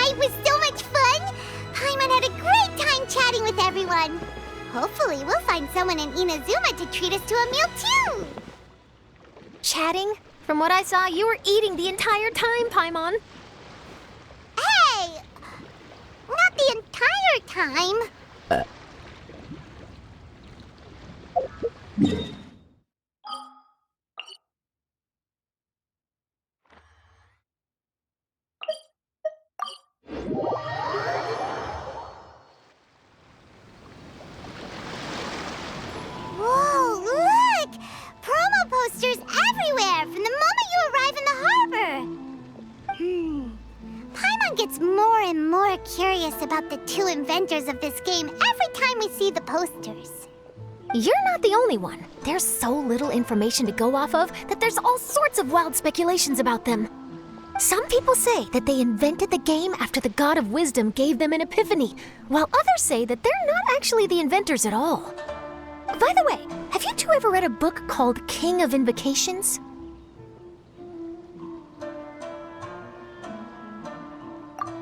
night was so much fun! Paimon had a great time chatting with everyone. Hopefully, we'll find someone in Inazuma to treat us to a meal too! Chatting? From what I saw, you were eating the entire time, Paimon. Hey! Not the entire time. Whoa, look! Promo posters everywhere from the moment you arrive in the harbor. Paimon gets more and more curious about the two inventors of this game every time we see the posters. You're not the only one. There's so little information to go off of that there's all sorts of wild speculations about them. Some people say that they invented the game after the God of Wisdom gave them an epiphany, while others say that they're not actually the inventors at all. By the way, have you two ever read a book called King of Invocations?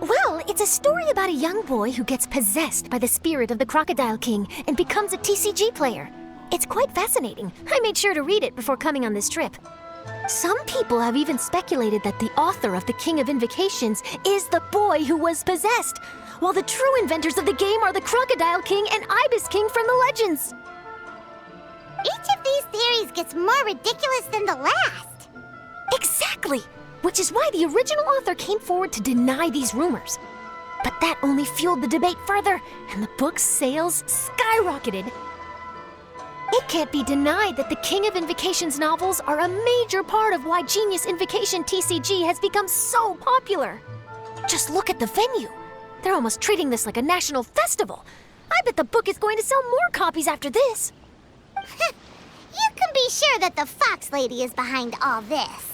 Well, it's a story about a young boy who gets possessed by the spirit of the Crocodile King and becomes a TCG player. It's quite fascinating. I made sure to read it before coming on this trip. Some people have even speculated that the author of the King of Invocations is the boy who was possessed, while the true inventors of the game are the Crocodile King and Ibis King from the legends. Each of these theories gets more ridiculous than the last. Exactly! Which is why the original author came forward to deny these rumors. But that only fueled the debate further, and the book's sales skyrocketed. It can't be denied that the King of Invocations novels are a major part of why Genius Invocation TCG has become so popular. Just look at the venue. They're almost treating this like a national festival. I bet the book is going to sell more copies after this. You can be sure that the Fox Lady is behind all this.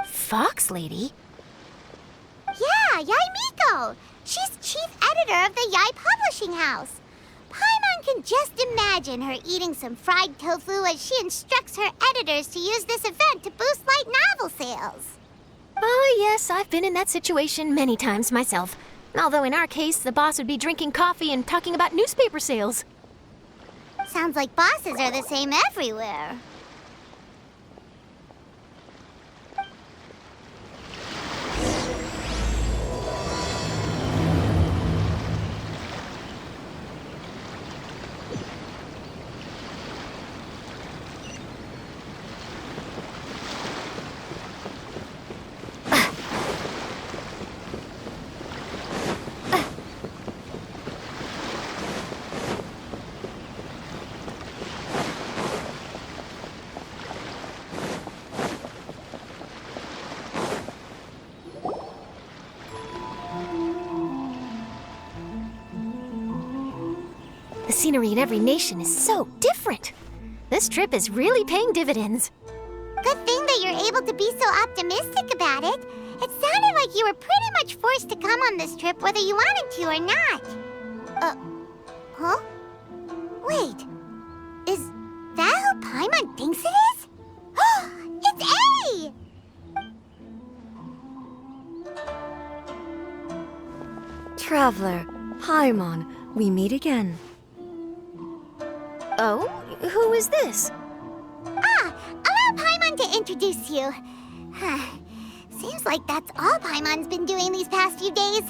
Fox Lady? Yeah, Yai Miko. She's chief editor of the Yai Publishing House. Paimon can just imagine her eating some fried tofu as she instructs her editors to use this event to boost light novel sales. Oh, yes, I've been in that situation many times myself. Although in our case, the boss would be drinking coffee and talking about newspaper sales. Sounds like bosses are the same everywhere. The scenery in every nation is so different. This trip is really paying dividends. Good thing that you're able to be so optimistic about it. It sounded like you were pretty much forced to come on this trip whether you wanted to or not. Huh? Wait. Is that who Paimon thinks it is? It's A! Traveler, Paimon, we meet again. Oh? Who is this? Allow Paimon to introduce you. Seems like that's all Paimon's been doing these past few days.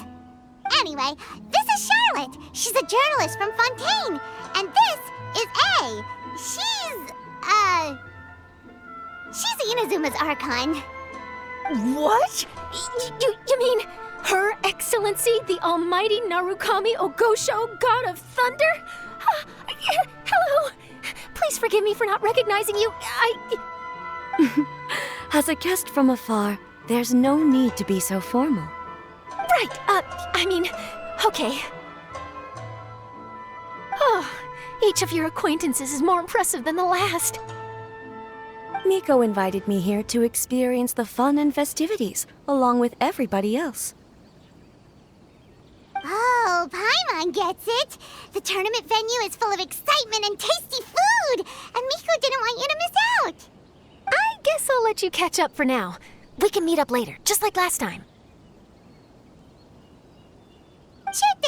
Anyway, this is Charlotte. She's a journalist from Fontaine. And this is A. She's Inazuma's Archon. What? You mean Her Excellency, the Almighty Narukami Ogosho, God of Thunder? Hello. Please forgive me for not recognizing you. As a guest from afar, there's no need to be so formal. Right, okay. Oh, each of your acquaintances is more impressive than the last. Miko invited me here to experience the fun and festivities, along with everybody else. Oh, Paimon gets it. The tournament venue is full of excitement and tasty food, and Miko didn't want you to miss out. I guess I'll let you catch up for now. We can meet up later, just like last time.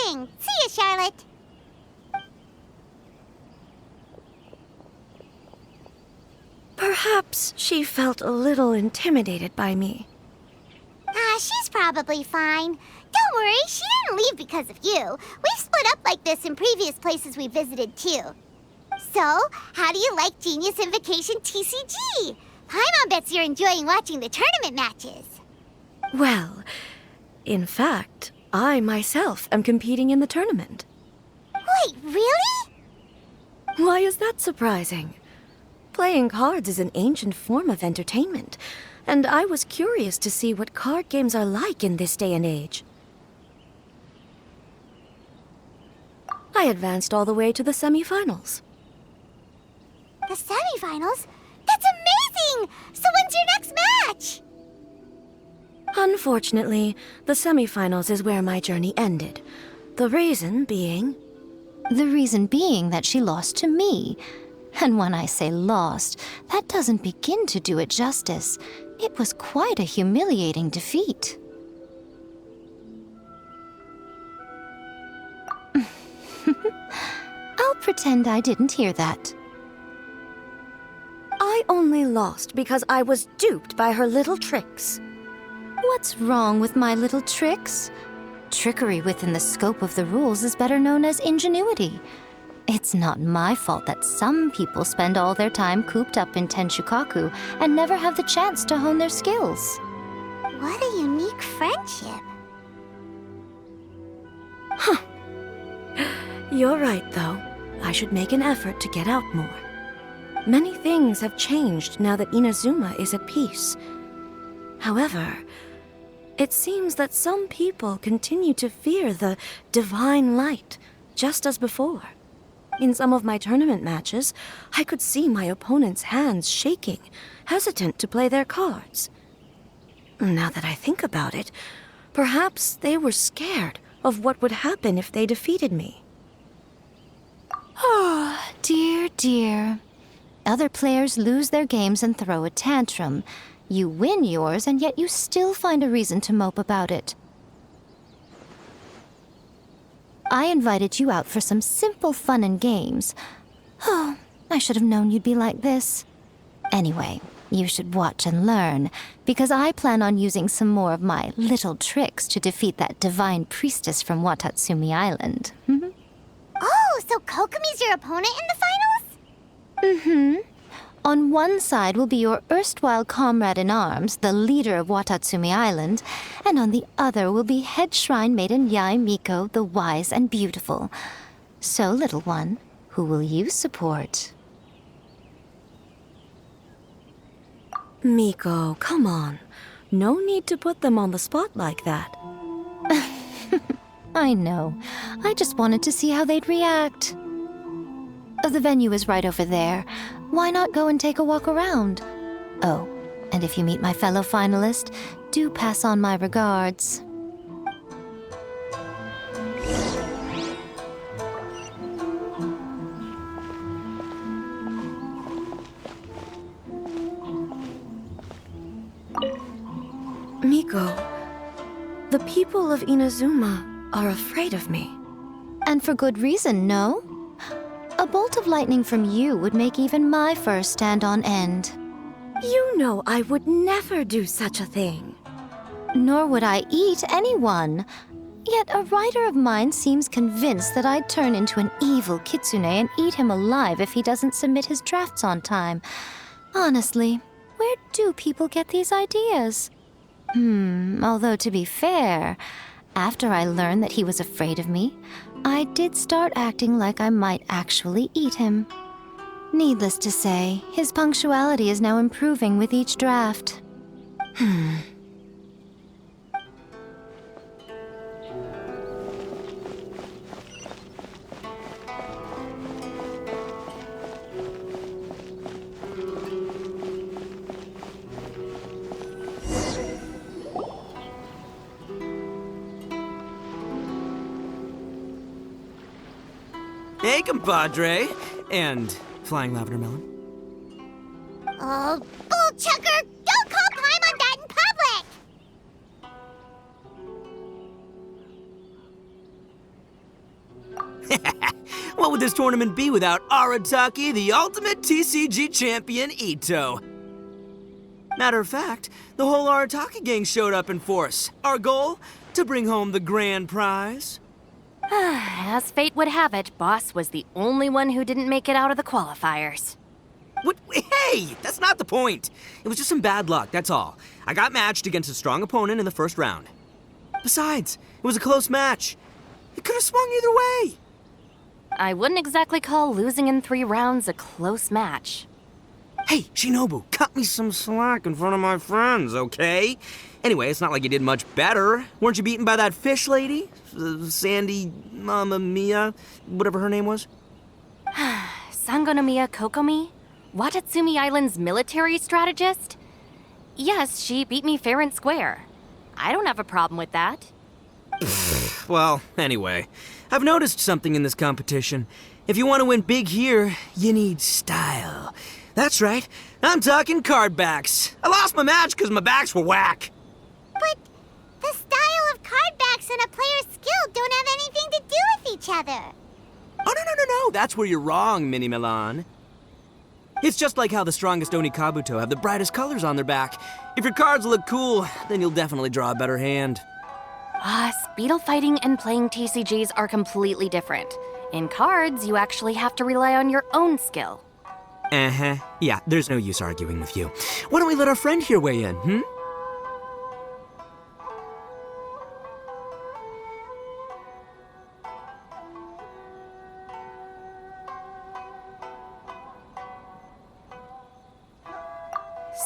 thing. See you, Charlotte. Perhaps she felt a little intimidated by me. She's probably fine. Don't worry, she didn't leave because of you. We've split up like this in previous places we visited, too. So, how do you like Genius Invocation TCG? Paimon bets you're enjoying watching the tournament matches. Well, in fact, I myself am competing in the tournament. Wait, really? Why is that surprising? Playing cards is an ancient form of entertainment, and I was curious to see what card games are like in this day and age. I advanced all the way to the semifinals. The semifinals? That's amazing! So when's your next match? Unfortunately, the semifinals is where my journey ended. The reason being... The reason being that she lost to me. And when I say lost, that doesn't begin to do it justice. It was quite a humiliating defeat. I'll pretend I didn't hear that. I only lost because I was duped by her little tricks. What's wrong with my little tricks? Trickery within the scope of the rules is better known as ingenuity. It's not my fault that some people spend all their time cooped up in Tenshukaku and never have the chance to hone their skills. What a unique friendship. You're right, though. I should make an effort to get out more. Many things have changed now that Inazuma is at peace. However, it seems that some people continue to fear the divine light, just as before. In some of my tournament matches, I could see my opponent's hands shaking, hesitant to play their cards. Now that I think about it, perhaps they were scared of what would happen if they defeated me. Oh, dear, dear. Other players lose their games and throw a tantrum. You win yours, and yet you still find a reason to mope about it. I invited you out for some simple fun and games. Oh, I should have known you'd be like this. Anyway, you should watch and learn, because I plan on using some more of my little tricks to defeat that divine priestess from Watatsumi Island. Oh, so Kokomi's your opponent in the finals? Mm-hmm. On one side will be your erstwhile comrade in arms, the leader of Watatsumi Island, and on the other will be head shrine maiden Yae Miko, the wise and beautiful. So, little one, who will you support? Miko, come on. No need to put them on the spot like that. I know. I just wanted to see how they'd react. The venue is right over there. Why not go and take a walk around? Oh, and if you meet my fellow finalist, do pass on my regards. Miko, the people of Inazuma are afraid of me. And for good reason, no? A bolt of lightning from you would make even my fur stand on end. You know I would never do such a thing. Nor would I eat anyone. Yet a writer of mine seems convinced that I'd turn into an evil kitsune and eat him alive if he doesn't submit his drafts on time. Honestly, where do people get these ideas? Although to be fair, after I learned that he was afraid of me, I did start acting like I might actually eat him. Needless to say, his punctuality is now improving with each draft. Hey, compadre! And flying lavender melon. Oh, bullchucker! Don't call Paimon that in public! would this tournament be without Arataki, the ultimate TCG champion, Ito? Matter of fact, the whole Arataki gang showed up in force. Our goal? To bring home the grand prize. As fate would have it, Boss was the only one who didn't make it out of the qualifiers. What? Hey, that's not the point. It was just some bad luck, that's all. I got matched against a strong opponent in the first round. Besides, it was a close match. It could have swung either way. I wouldn't exactly call losing in 3 rounds a close match. Hey, Shinobu, cut me some slack in front of my friends, okay? Anyway, it's not like you did much better. Weren't you beaten by that fish lady? Sandy Mamma Mia, whatever her name was? Sangonomiya Kokomi? Watatsumi Island's military strategist? Yes, she beat me fair and square. I don't have a problem with that. Well, anyway, I've noticed something in this competition. If you want to win big here, you need style. That's right, I'm talking card backs. I lost my match because my backs were whack. But the style of card backs and a player's skill don't have anything to do with each other. Oh, no, that's where you're wrong, Mini Milan. It's just like how the strongest Oni Kabuto have the brightest colors on their back. If your cards look cool, then you'll definitely draw a better hand. Speedle fighting and playing TCGs are completely different. In cards, you actually have to rely on your own skill. Uh-huh. Yeah, there's no use arguing with you. Why don't we let our friend here weigh in, hmm?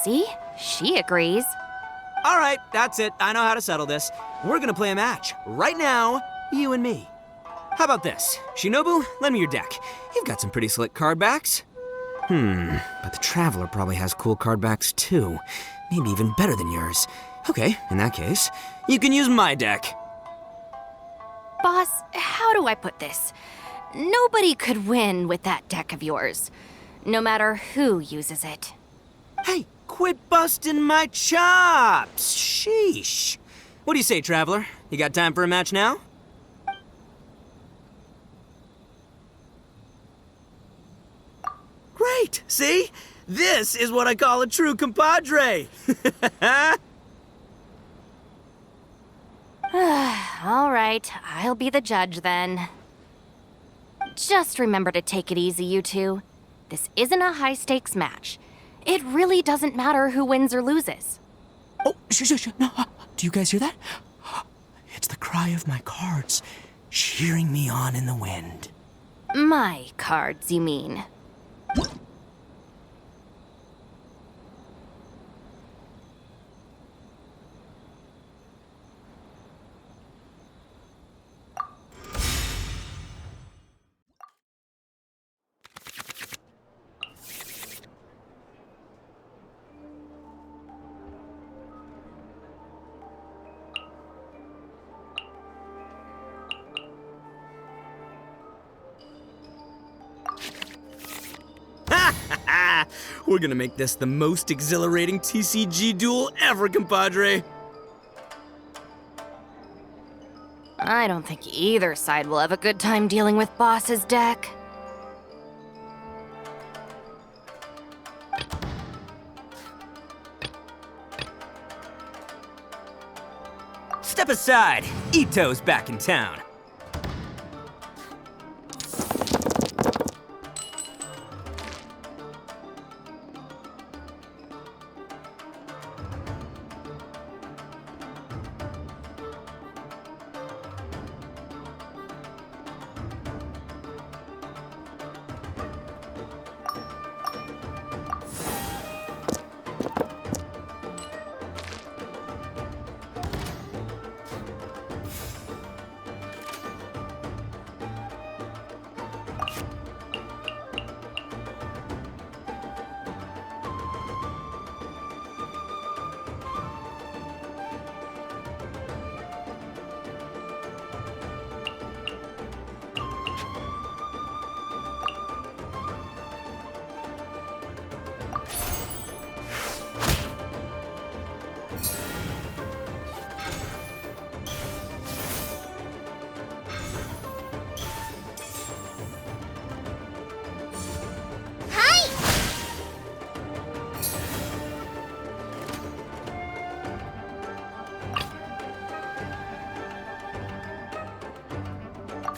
See? She agrees. All right, that's it. I know how to settle this. We're gonna play a match. Right now, you and me. How about this? Shinobu, lend me your deck. You've got some pretty slick card backs. But the Traveler probably has cool card backs too. Maybe even better than yours. Okay, in that case, you can use my deck. Boss, how do I put this? Nobody could win with that deck of yours, no matter who uses it. Hey, quit busting my chops! Sheesh. What do you say, Traveler? You got time for a match now? Great! See? This is what I call a true compadre! All right, I'll be the judge then. Just remember to take it easy, you two. This isn't a high-stakes match. It really doesn't matter who wins or loses. Oh, shh. No, do you guys hear that? It's the cry of my cards, cheering me on in the wind. My cards, you mean? We're gonna make this the most exhilarating TCG duel ever, compadre. I don't think either side will have a good time dealing with Boss's deck. Step aside. Ito's back in town.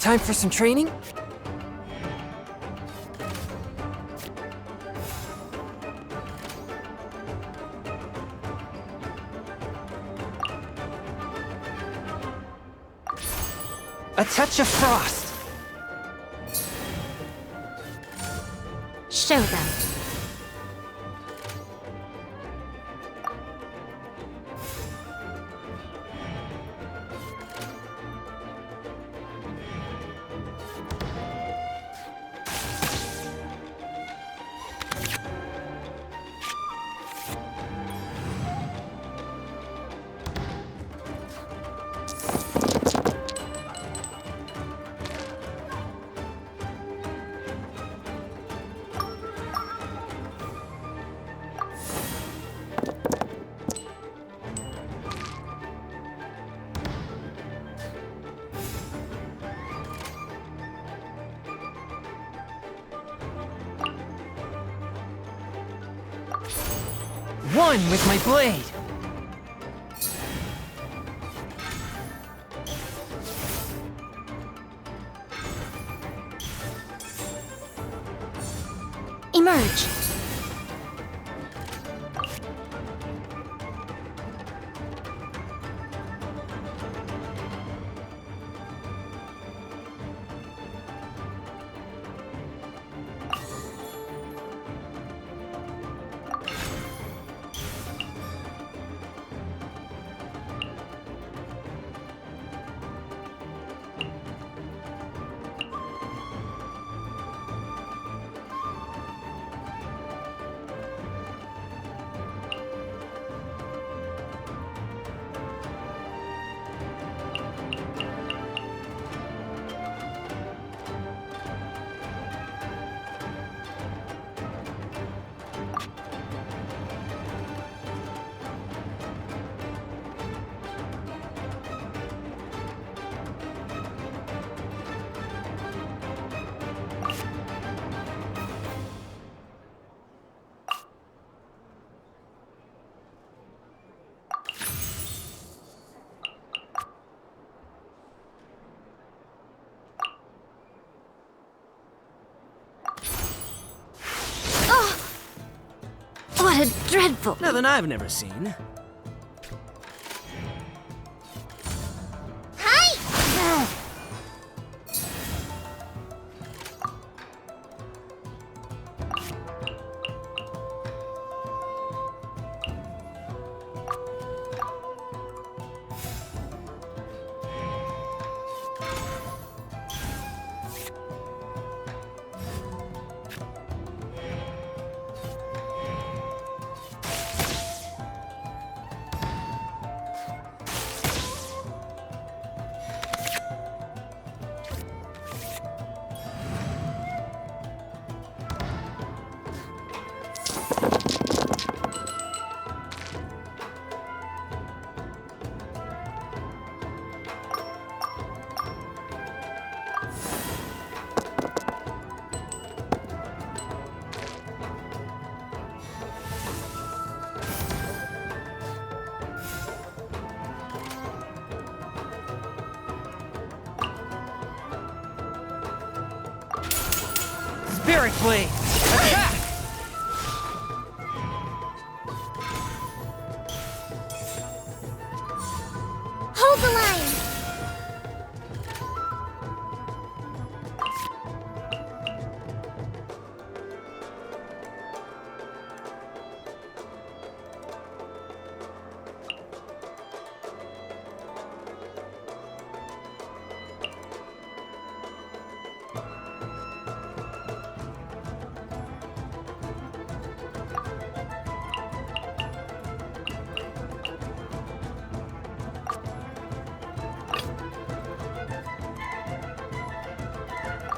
Time for some training? A touch of frost. Show them. One with my blade. Emerge. What a dreadful... Nothing I've never seen. Hi! Spirit Blade! Attack! Hold the line!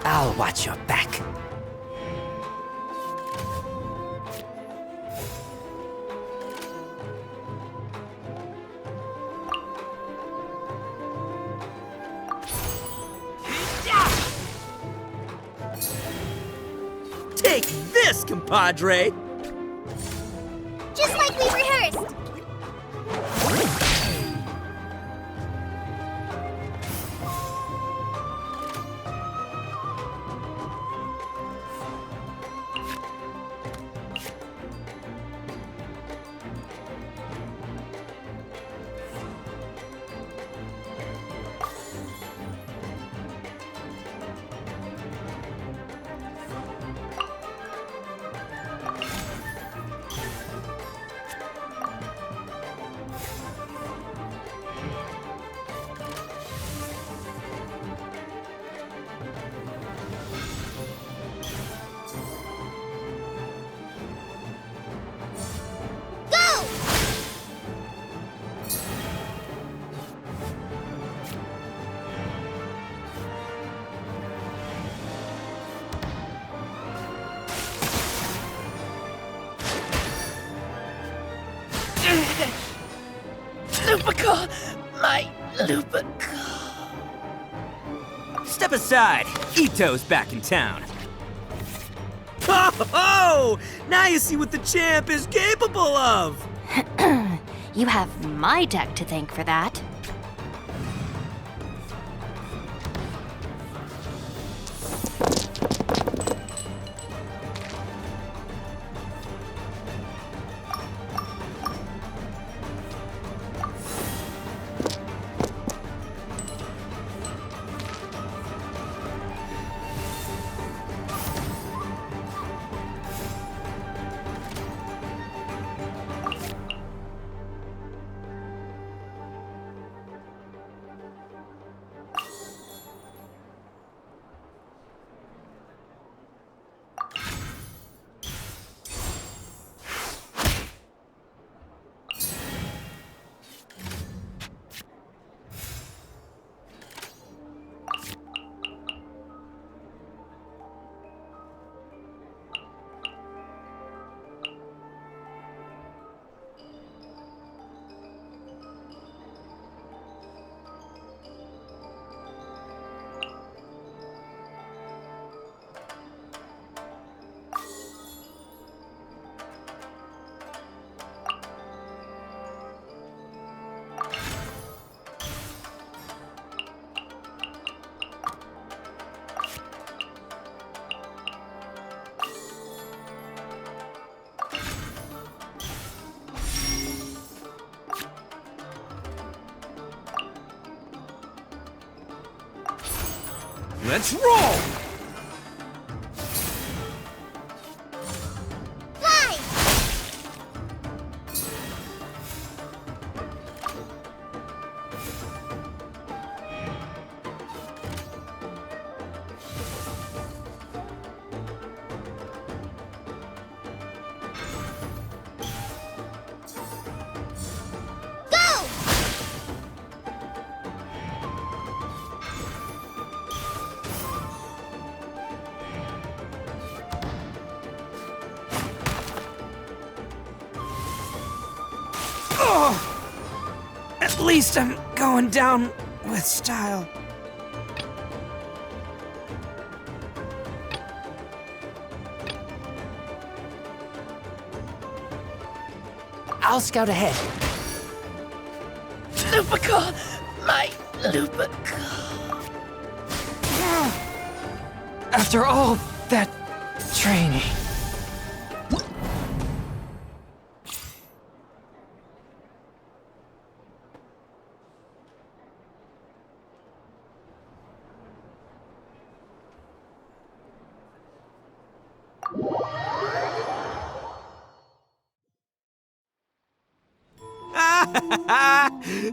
I'll watch your back. Take this, compadre! Just like we rehearsed! My Lupico. Step aside. Ito's back in town. Oh! Now you see what the champ is capable of! You have my deck to thank for that. Let's roll! Fly! Go! At least I'm going down with style. I'll scout ahead. Lupico! My Lupico! After all that training.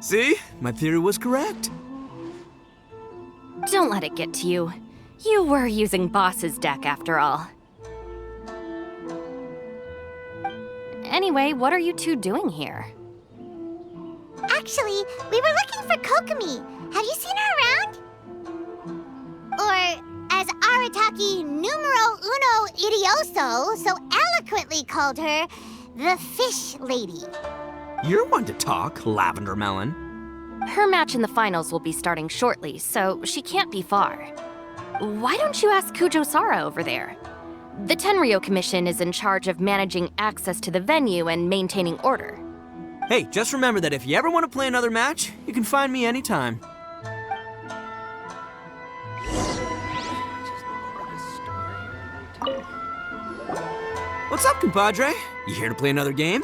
See? My theory was correct. Don't let it get to you. You were using Boss's deck after all. Anyway, what are you two doing here? Actually, we were looking for Kokomi. Have you seen her around? Or, as Arataki numero uno idioso so eloquently called her, the Fish Lady. You're one to talk, Lavender Melon. Her match in the finals will be starting shortly, so she can't be far. Why don't you ask Kujo-Sara over there? The Tenryo Commission is in charge of managing access to the venue and maintaining order. Hey, just remember that if you ever want to play another match, you can find me anytime. What's up, compadre? You here to play another game?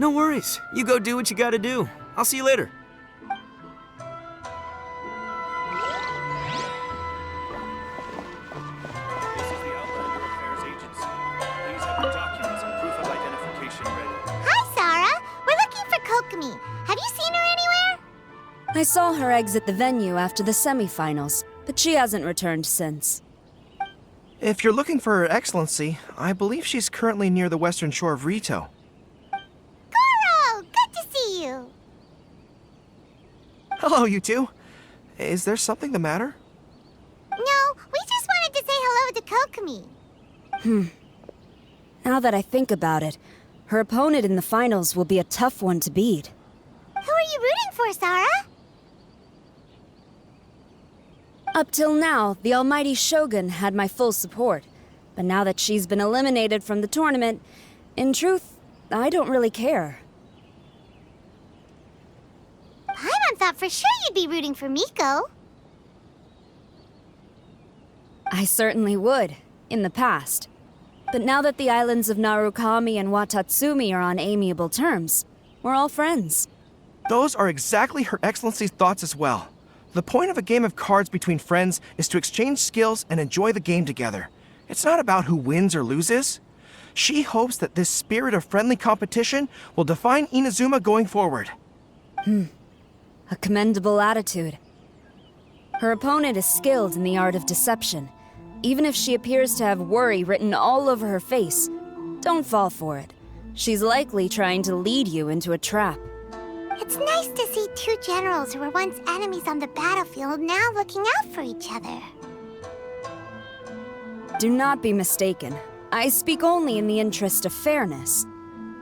No worries. You go do what you gotta do. I'll see you later. This is the Outlander Affairs Agency. Please have your documents and proof of identification ready. Hi, Sarah. We're looking for Kokomi. Have you seen her anywhere? I saw her exit the venue after the semifinals, but she hasn't returned since. If you're looking for Her Excellency, I believe she's currently near the western shore of Rito. Goro, good to see you. Hello, you two. Is there something the matter? No, we just wanted to say hello to Kokomi. Now that I think about it, Her opponent in the finals will be a tough one to beat. Who are you rooting for, Sara? Up till now, the almighty Shogun had my full support. But now that she's been eliminated from the tournament, in truth, I don't really care. Paimon thought for sure you'd be rooting for Miko. I certainly would, in the past. But now that the islands of Narukami and Watatsumi are on amiable terms, we're all friends. Those are exactly Her Excellency's thoughts as well. The point of a game of cards between friends is to exchange skills and enjoy the game together. It's not about who wins or loses. She hopes that this spirit of friendly competition will define Inazuma going forward. A commendable attitude. Her opponent is skilled in the art of deception. Even if she appears to have worry written all over her face, don't fall for it. She's likely trying to lead you into a trap. It's nice to see two generals who were once enemies on the battlefield now looking out for each other. Do not be mistaken. I speak only in the interest of fairness.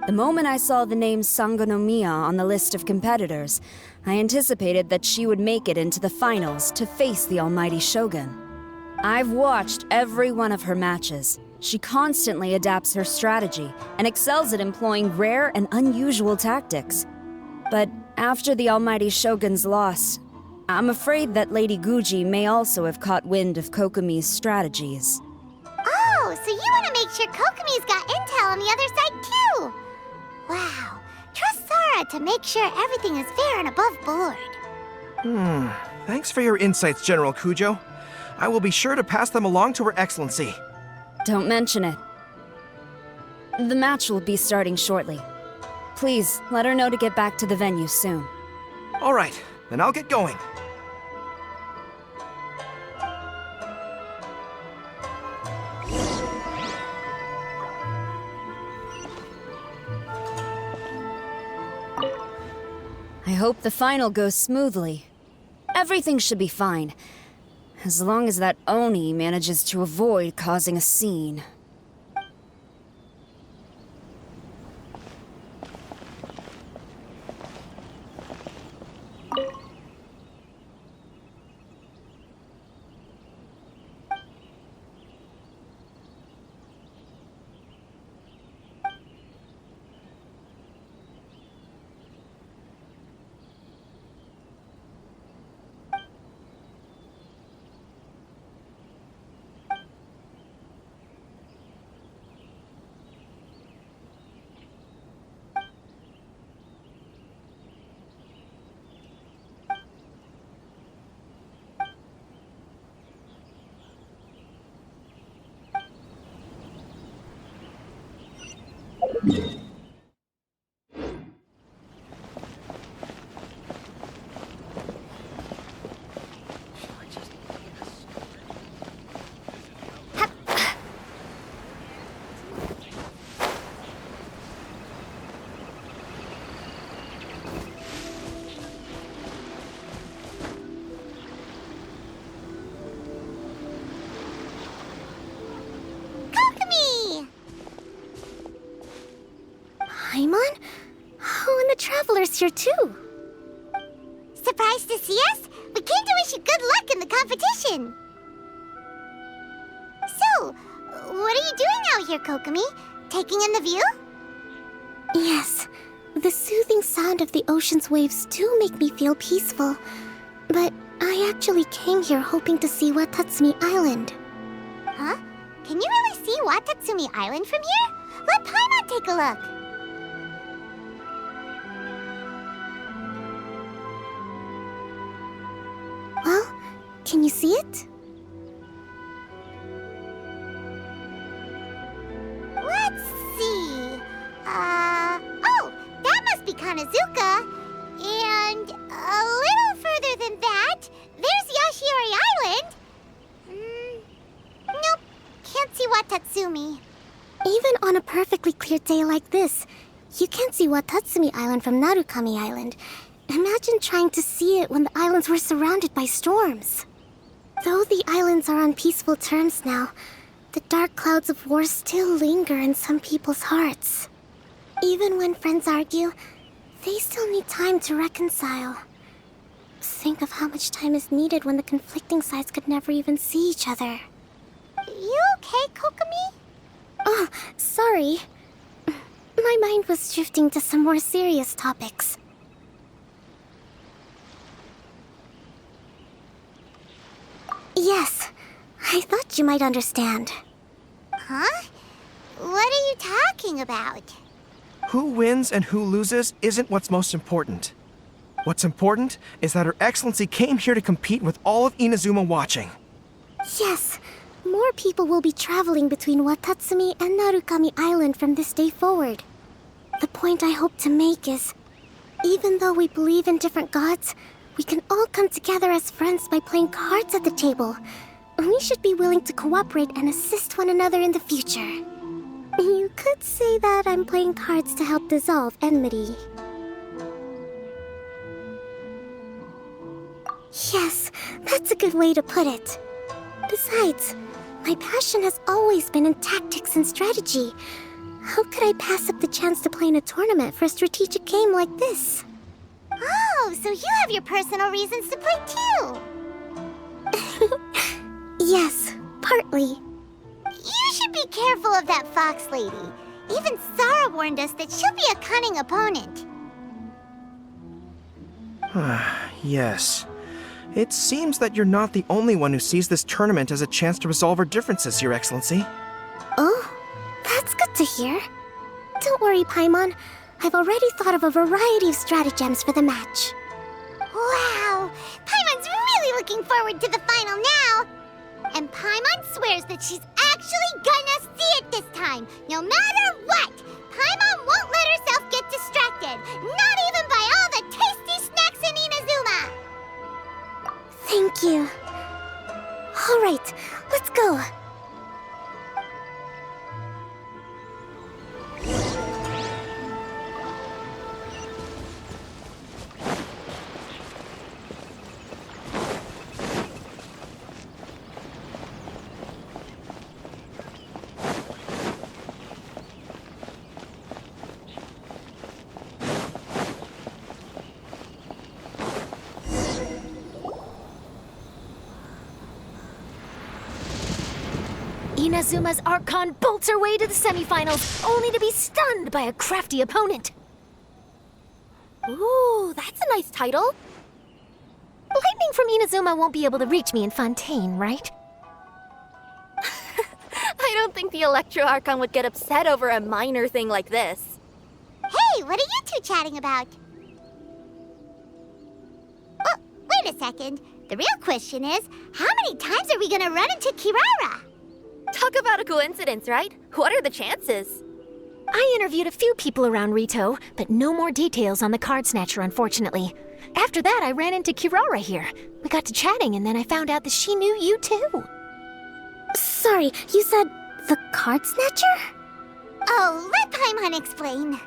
The moment I saw the name Sangonomiya on the list of competitors, I anticipated that she would make it into the finals to face the almighty Shogun. I've watched every one of her matches. She constantly adapts her strategy and excels at employing rare and unusual tactics. But after the almighty Shogun's loss, I'm afraid that Lady Guji may also have caught wind of Kokomi's strategies. Oh, so you want to make sure Kokomi's got intel on the other side too? Wow. Trust Sara to make sure everything is fair and above board. Thanks for your insights, General Kujo. I will be sure to pass them along to Her Excellency. Don't mention it. The match will be starting shortly. Please, let her know to get back to the venue soon. All right, then I'll get going. I hope the final goes smoothly. Everything should be fine, as long as that Oni manages to avoid causing a scene. Kokomi! Paimon? Oh, and the Traveler's here too. Surprised to see us? We came to wish you good luck in the competition. So, what are you doing out here, Kokomi? Taking in the view? Yes. The soothing sound of the ocean's waves do make me feel peaceful. But I actually came here hoping to see Watatsumi Island. Huh? Can you really see Watatsumi Island from here? Let Paimon take a look. Well, can you see it? Let's see. Oh, that must be Kanazuka. And a little further than that, there's Yashiori Island. Nope, can't see Watatsumi. Even on a perfectly clear day like this, you can't see Watatsumi Island from Narukami Island. Imagine trying to see it when the islands were surrounded by storms. Though the islands are on peaceful terms now, the dark clouds of war still linger in some people's hearts. Even when friends argue, they still need time to reconcile. Think of how much time is needed when the conflicting sides could never even see each other. You okay, Kokomi? Oh, sorry. My mind was drifting to some more serious topics. Yes, I thought you might understand. Huh? What are you talking about? Who wins and who loses isn't what's most important. What's important is that Her Excellency came here to compete with all of Inazuma watching. Yes, more people will be traveling between Watatsumi and Narukami Island from this day forward. The point I hope to make is, even though we believe in different gods, we can all come together as friends by playing cards at the table. We should be willing to cooperate and assist one another in the future. You could say that I'm playing cards to help dissolve enmity. Yes, that's a good way to put it. Besides, my passion has always been in tactics and strategy. How could I pass up the chance to play in a tournament for a strategic game like this? Oh, so you have your personal reasons to play too! Yes, partly. You should be careful of that fox lady. Even Sarah warned us that she'll be a cunning opponent. Yes. It seems that you're not the only one who sees this tournament as a chance to resolve our differences, Your Excellency. Oh, that's good to hear. Don't worry, Paimon. I've already thought of a variety of stratagems for the match. Wow! Paimon's really looking forward to the final now! And Paimon swears that she's actually gonna see it this time, no matter what! Paimon won't let herself get distracted, not even by all the tasty snacks in Inazuma! Thank you. All right, let's go. Inazuma's Archon bolts her way to the semifinals, only to be stunned by a crafty opponent. Ooh, that's a nice title. Lightning from Inazuma won't be able to reach me in Fontaine, right? I don't think the Electro Archon would get upset over a minor thing like this. Hey, what are you two chatting about? Oh, wait a second. The real question is, how many times are we gonna run into Kirara? Talk about a coincidence, right? What are the chances? I interviewed a few people around Rito, but no more details on the card snatcher, unfortunately. After that, I ran into Kirara here. We got to chatting, and then I found out that she knew you too. Sorry, you said the card snatcher? Oh, let Paimon explain.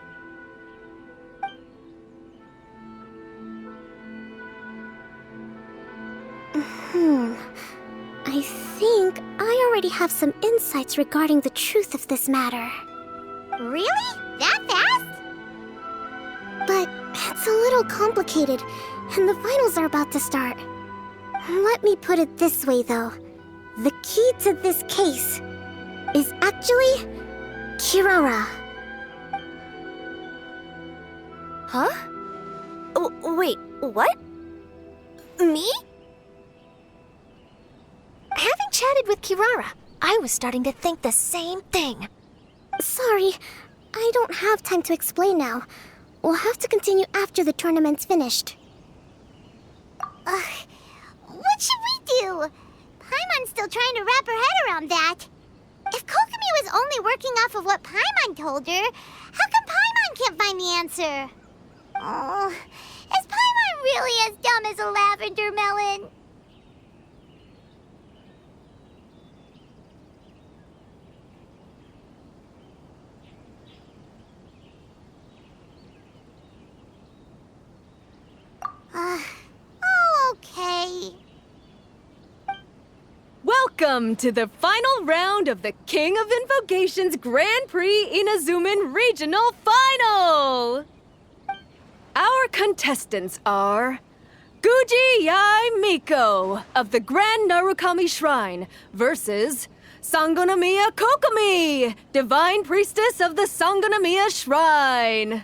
I think I already have some insights regarding the truth of this matter. Really? That fast? But it's a little complicated, and the finals are about to start. Let me put it this way, though. The key to this case is actually Kirara. Huh? Oh, wait, what? Me? Having chatted with Kirara, I was starting to think the same thing. Sorry, I don't have time to explain now. We'll have to continue after the tournament's finished. What should we do? Paimon's still trying to wrap her head around that. If Kokomi was only working off of what Paimon told her, how come Paimon can't find the answer? Oh, is Paimon really as dumb as a lavender melon? Oh, okay. Welcome Welcome to the final round of the King of Invocations Grand Prix Inazuman Regional Final! Our contestants are Guji Yai Miko of the Grand Narukami Shrine versus Sangonomiya Kokomi, Divine Priestess of the Sangonomiya Shrine.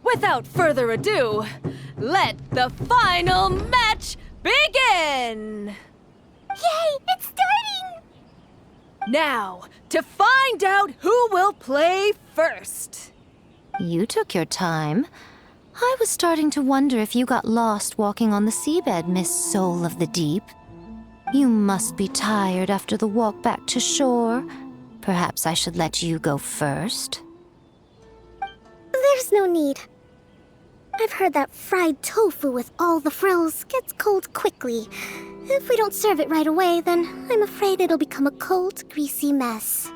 Without further ado, let the final match begin! Yay, it's starting! Now, to find out who will play first. You took your time. I was starting to wonder if you got lost walking on the seabed, Miss Soul of the Deep. You must be tired after the walk back to shore. Perhaps I should let you go first. There's no need. I've heard that fried tofu with all the frills gets cold quickly. If we don't serve it right away, then I'm afraid it'll become a cold, greasy mess.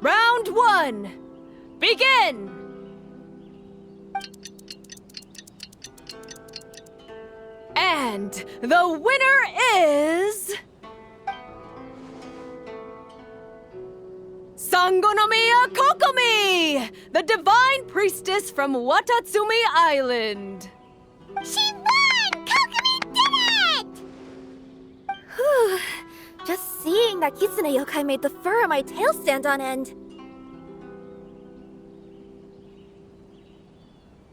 Round 1, begin! And the winner is... Sangonomiya Kokomi, the Divine Priestess from Watatsumi Island. She won! Kokomi did it! Whew. Just seeing that Kitsune yokai made the fur on my tail stand on end.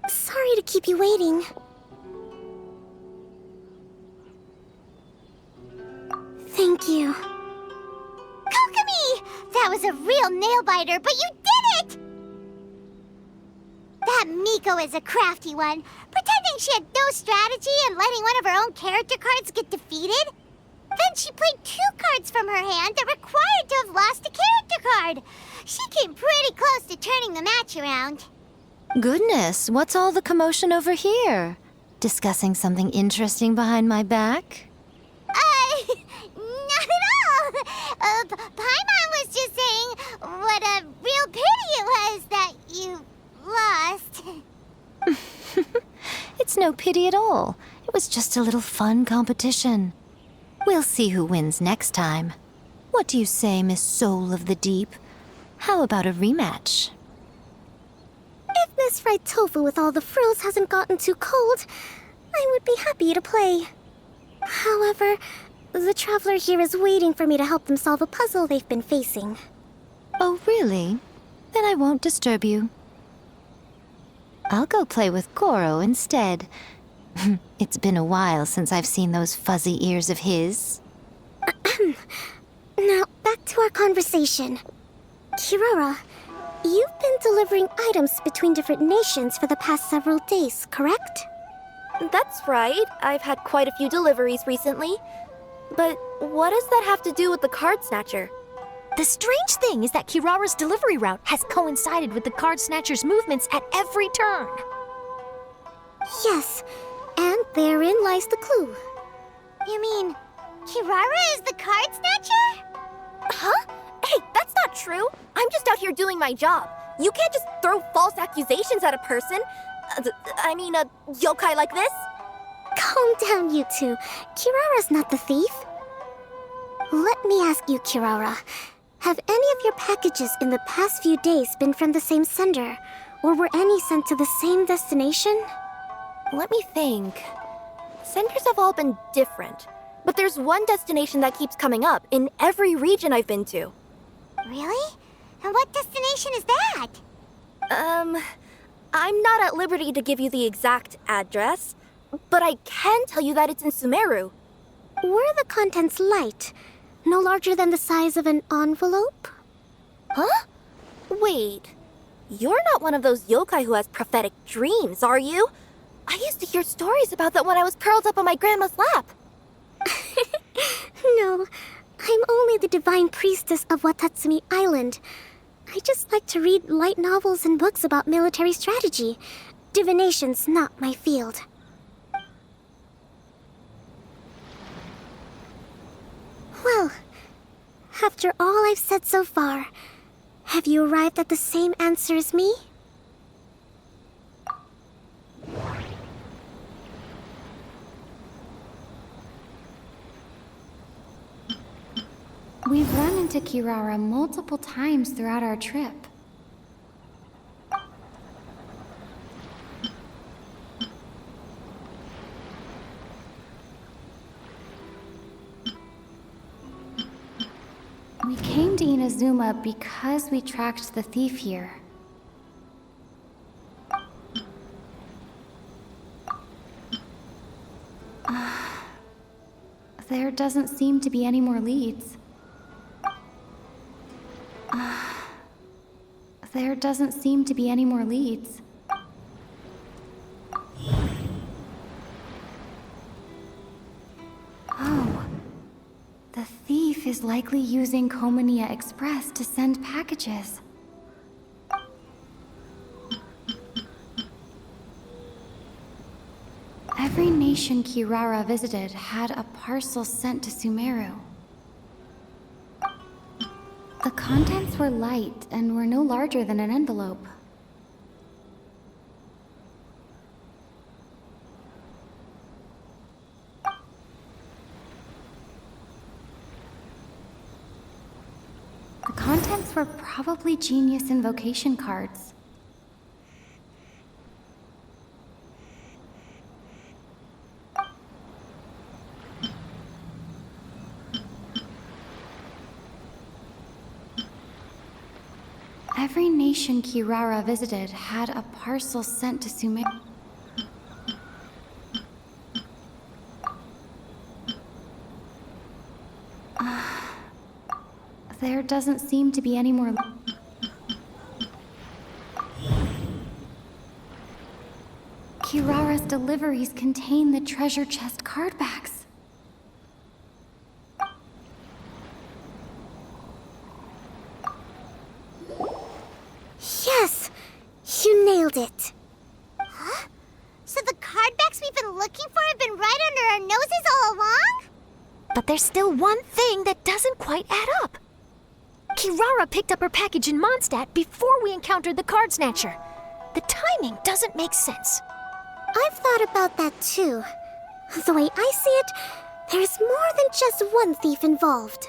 Sorry to keep you waiting. Thank you. Kokomi! That was a real nail-biter, but you did it! That Miko is a crafty one, pretending she had no strategy and letting one of her own character cards get defeated. Then she played 2 cards from her hand that required to have lost a character card. She came pretty close to turning the match around. Goodness, what's all the commotion over here? Discussing something interesting behind my back? Not at all. Paimon was just saying what a real pity it was that you lost. It's no pity at all. It was just a little fun competition. We'll see who wins next time. What do you say, Miss Soul of the Deep? How about a rematch? If Miss Fried Tofu with all the frills hasn't gotten too cold, I would be happy to play. However, the traveler here is waiting for me to help them solve a puzzle they've been facing. Oh, really? Then I won't disturb you. I'll go play with Goro instead. It's been a while since I've seen those fuzzy ears of his. Now, back to our conversation. Kirara, you've been delivering items between different nations for the past several days, correct? That's right. I've had quite a few deliveries recently. But what does that have to do with the card snatcher? The strange thing is that Kirara's delivery route has coincided with the card snatcher's movements at every turn. Yes, and therein lies the clue. You mean, Kirara is the card snatcher? Huh? Hey, that's not true. I'm just out here doing my job. You can't just throw false accusations at a person. I mean, a yokai like this. Calm down, you two. Kirara's not the thief. Let me ask you, Kirara. Have any of your packages in the past few days been from the same sender? Or were any sent to the same destination? Let me think. Senders have all been different. But there's one destination that keeps coming up in every region I've been to. Really? And what destination is that? I'm not at liberty to give you the exact address, but I can tell you that it's in Sumeru. Were the contents light? No larger than the size of an envelope? Huh? Wait. You're not one of those yokai who has prophetic dreams, are you? I used to hear stories about that when I was curled up on my grandma's lap. No, I'm only the Divine Priestess of Watatsumi Island. I just like to read light novels and books about military strategy. Divination's not my field. Well, after all I've said so far, have you arrived at the same answer as me? We've run into Kirara multiple times throughout our trip. We came to Inazuma because we tracked the thief here. There doesn't seem to be any more leads. There doesn't seem to be any more leads. Oh. The thief is likely using Komania Express to send packages. Every nation Kirara visited had a parcel sent to Sumeru. The contents were light and were no larger than an envelope. The contents were probably genius invocation cards. Every nation Kirara visited had a parcel sent to Sumeru. There doesn't seem to be any more. Kirara's deliveries contain the treasure chest card backs. Yes! You nailed it! Huh? So the card backs we've been looking for have been right under our noses all along? But there's still one thing that doesn't quite add up. Kirara picked up her package in Mondstadt before we encountered the card snatcher. The timing doesn't make sense. I've thought about that too. The way I see it, there's more than just one thief involved.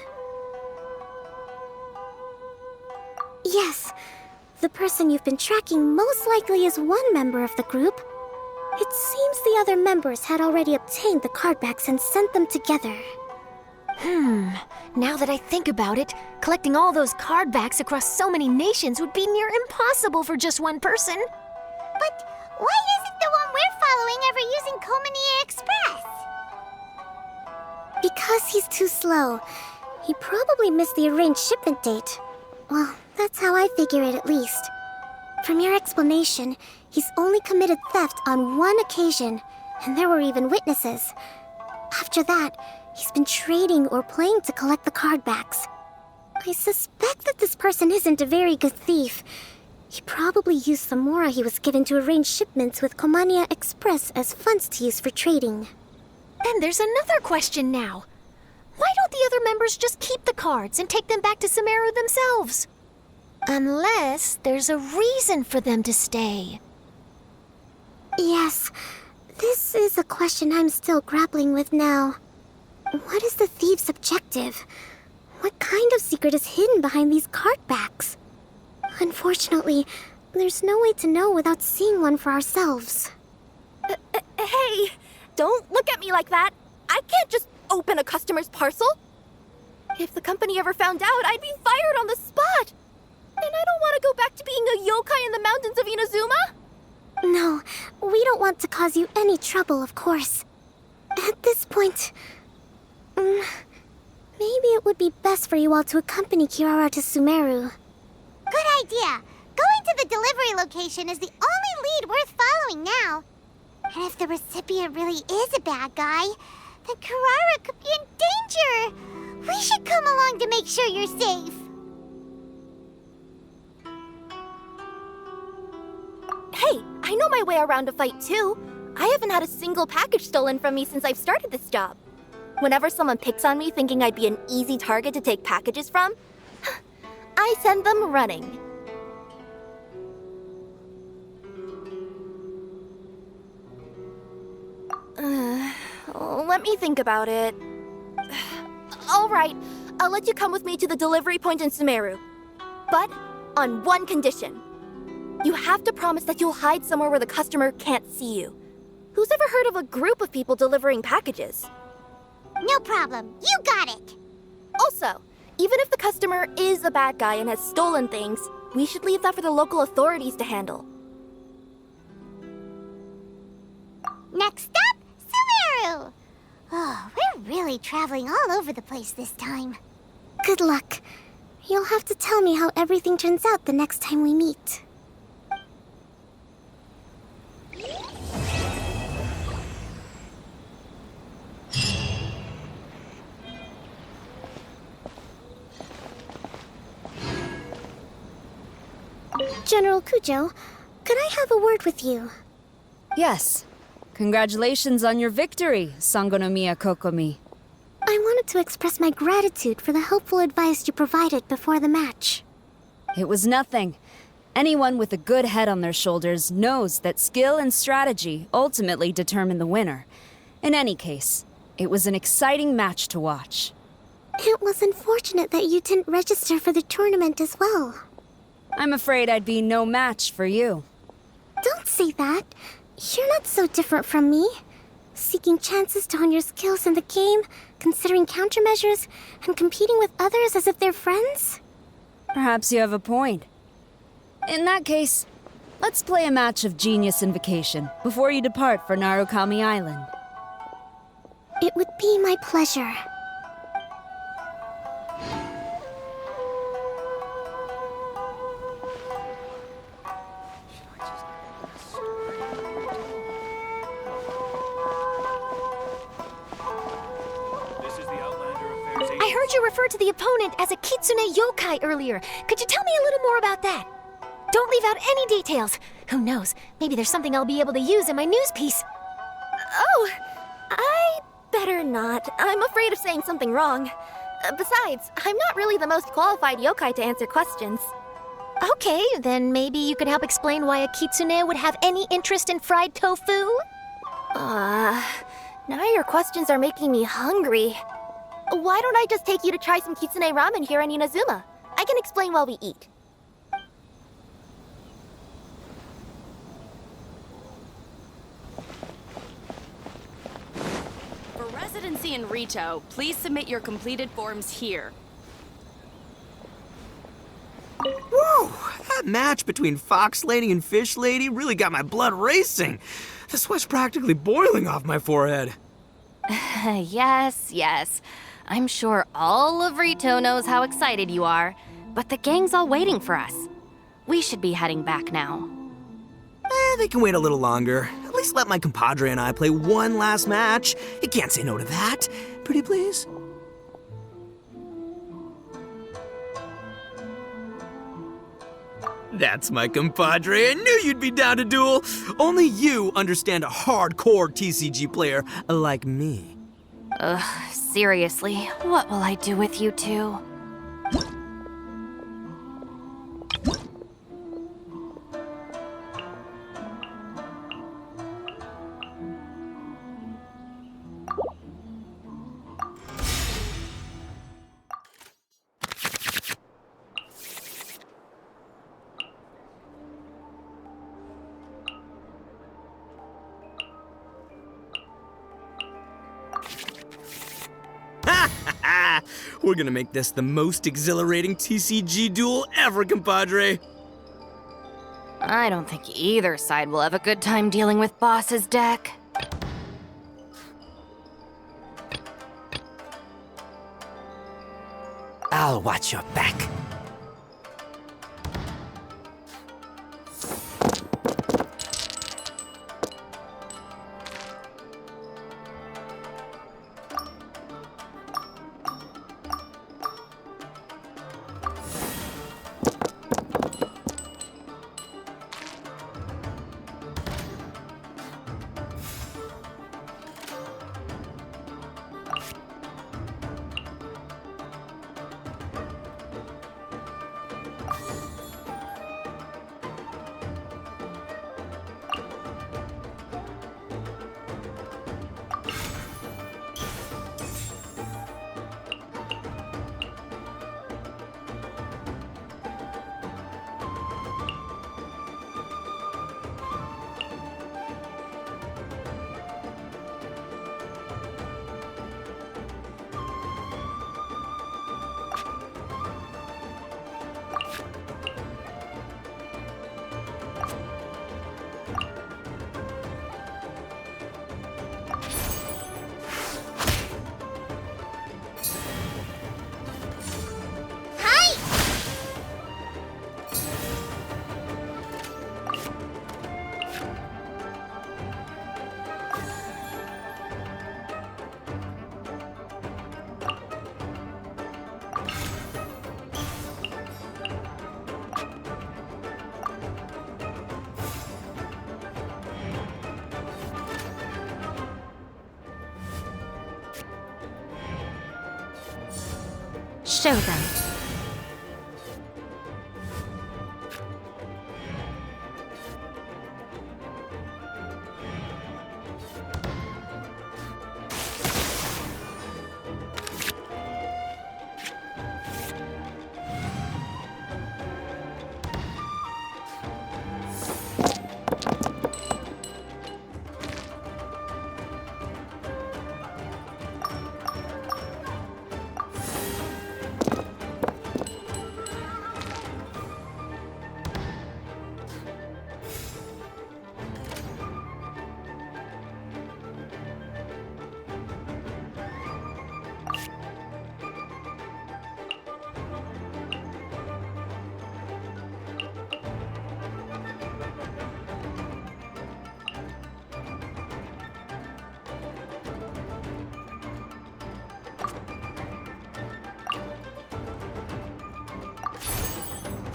Yes, the person you've been tracking most likely is one member of the group. It seems the other members had already obtained the card backs and sent them together. Now that I think about it, collecting all those card backs across so many nations would be near impossible for just one person. But why isn't the one we're following ever using Komania Express? Because he's too slow. He probably missed the arranged shipment date. Well, that's how I figure it at least. From your explanation, he's only committed theft on one occasion, and there were even witnesses. After that, he's been trading or playing to collect the card backs. I suspect that this person isn't a very good thief. He probably used the mora he was given to arrange shipments with Komania Express as funds to use for trading. Then there's another question now. Why don't the other members just keep the cards and take them back to Sumeru themselves? Unless there's a reason for them to stay. Yes, this is a question I'm still grappling with now. What is the thief's objective? What kind of secret is hidden behind these card backs? Unfortunately, there's no way to know without seeing one for ourselves. Hey, don't look at me like that. I can't just open a customer's parcel. If the company ever found out, I'd be fired on the spot. And I don't want to go back to being a yokai in the mountains of Inazuma. No, we don't want to cause you any trouble, of course. At this point, maybe it would be best for you all to accompany Kirara to Sumeru. Good idea. Going to the delivery location is the only lead worth following now. And if the recipient really is a bad guy, then Kirara could be in danger. We should come along to make sure you're safe. Hey, I know my way around a fight too. I haven't had a single package stolen from me since I've started this job. Whenever someone picks on me thinking I'd be an easy target to take packages from, I send them running. Let me think about it. All right, I'll let you come with me to the delivery point in Sumeru. But on one condition. You have to promise that you'll hide somewhere where the customer can't see you. Who's ever heard of a group of people delivering packages? No problem. You got it. Also, even if the customer is a bad guy and has stolen things, we should leave that for the local authorities to handle. Next up, Sumeru! Oh, we're really traveling all over the place this time. Good luck. You'll have to tell me how everything turns out the next time we meet. General Kujo, could I have a word with you? Yes. Congratulations on your victory, Sangonomiya Kokomi. I wanted to express my gratitude for the helpful advice you provided before the match. It was nothing. Anyone with a good head on their shoulders knows that skill and strategy ultimately determine the winner. In any case, it was an exciting match to watch. It was unfortunate that you didn't register for the tournament as well. I'm afraid I'd be no match for you. Don't say that. You're not so different from me. Seeking chances to hone your skills in the game, considering countermeasures, and competing with others as if they're friends? Perhaps you have a point. In that case, let's play a match of Genius Invocation before you depart for Narukami Island. It would be my pleasure. I heard you refer to the opponent as a Kitsune yokai earlier. Could you tell me a little more about that? Don't leave out any details. Who knows? Maybe there's something I'll be able to use in my news piece. Oh, I better not. I'm afraid of saying something wrong. Besides, I'm not really the most qualified yokai to answer questions. Okay, then maybe you could help explain why a Kitsune would have any interest in fried tofu? Now your questions are making me hungry. Why don't I just take you to try some Kitsune ramen here in Inazuma? I can explain while we eat. For residency in Rito, please submit your completed forms here. Woo! That match between Fox Lady and Fish Lady really got my blood racing. The sweat's practically boiling off my forehead. Yes. I'm sure all of Rito knows how excited you are, but the gang's all waiting for us. We should be heading back now. They can wait a little longer. At least let my compadre and I play one last match. You can't say no to that. Pretty please? That's my compadre. I knew you'd be down to duel. Only you understand a hardcore TCG player like me. Ugh, seriously, what will I do with you two? We're gonna make this the most exhilarating TCG duel ever, compadre. I don't think either side will have a good time dealing with Boss's deck. I'll watch your back. Show them.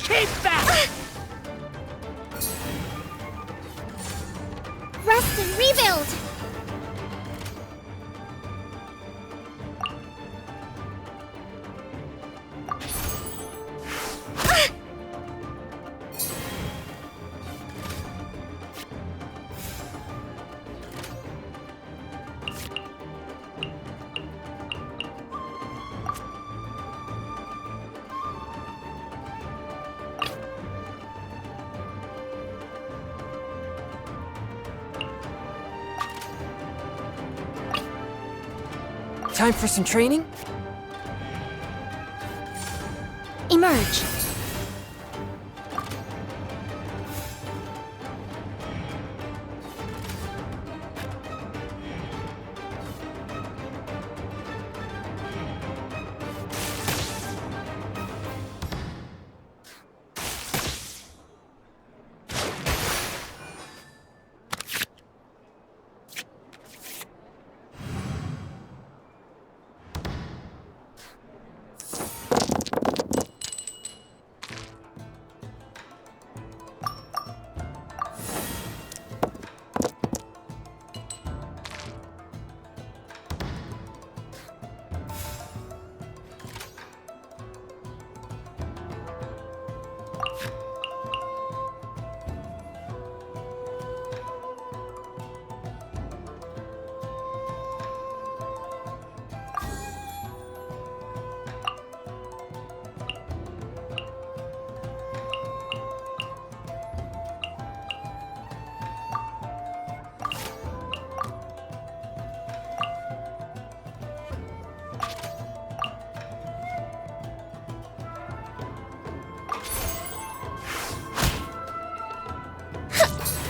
Keep back! Rest and rebuild! Time for some training? Emerge.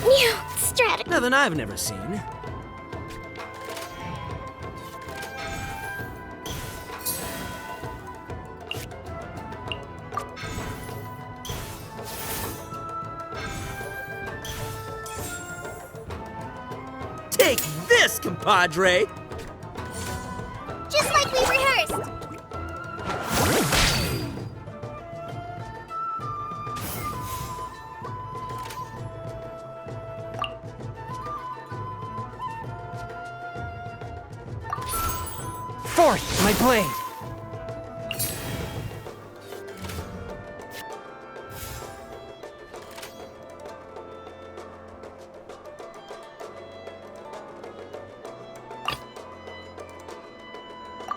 New strategy. Nothing I've never seen. Take this, compadre! Just like we rehearsed. Forth, my blade!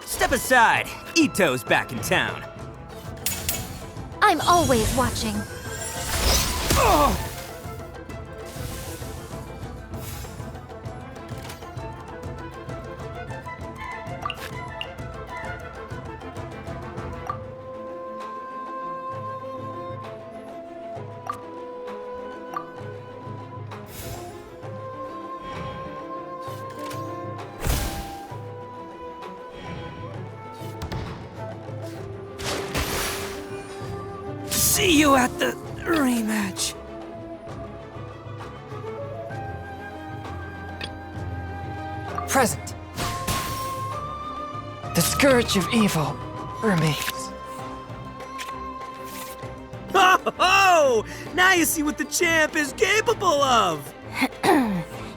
Step aside. Ito's back in town. I'm always watching. Oh! See you at the rematch. Present. The scourge of evil remains. Oh! Now you see what the champ is capable of!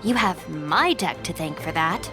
You have my deck to thank for that.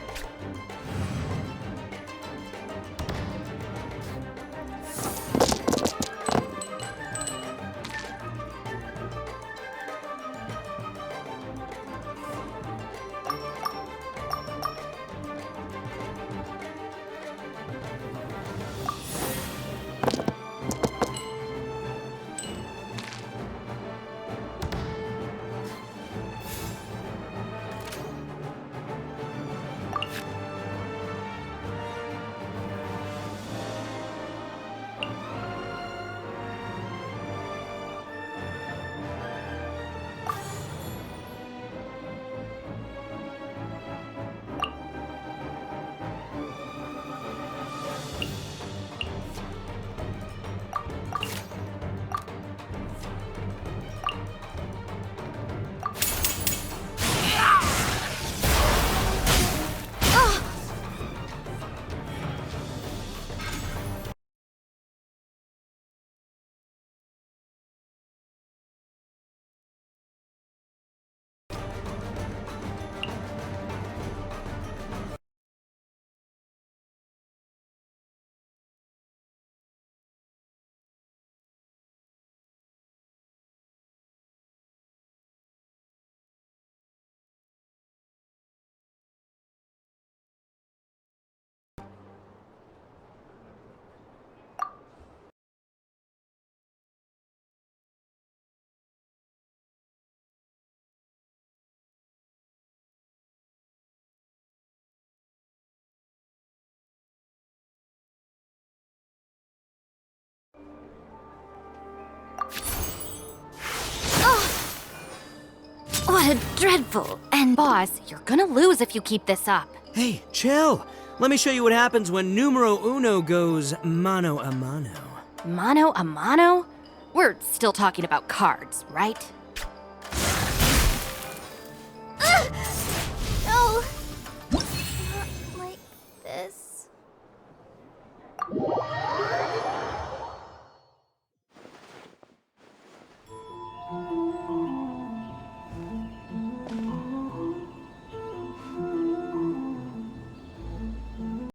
dreadful. And boss, you're gonna lose if you keep this up. Hey, chill. Let me show you what happens when numero uno goes mano a mano. Mano a mano? We're still talking about cards, right?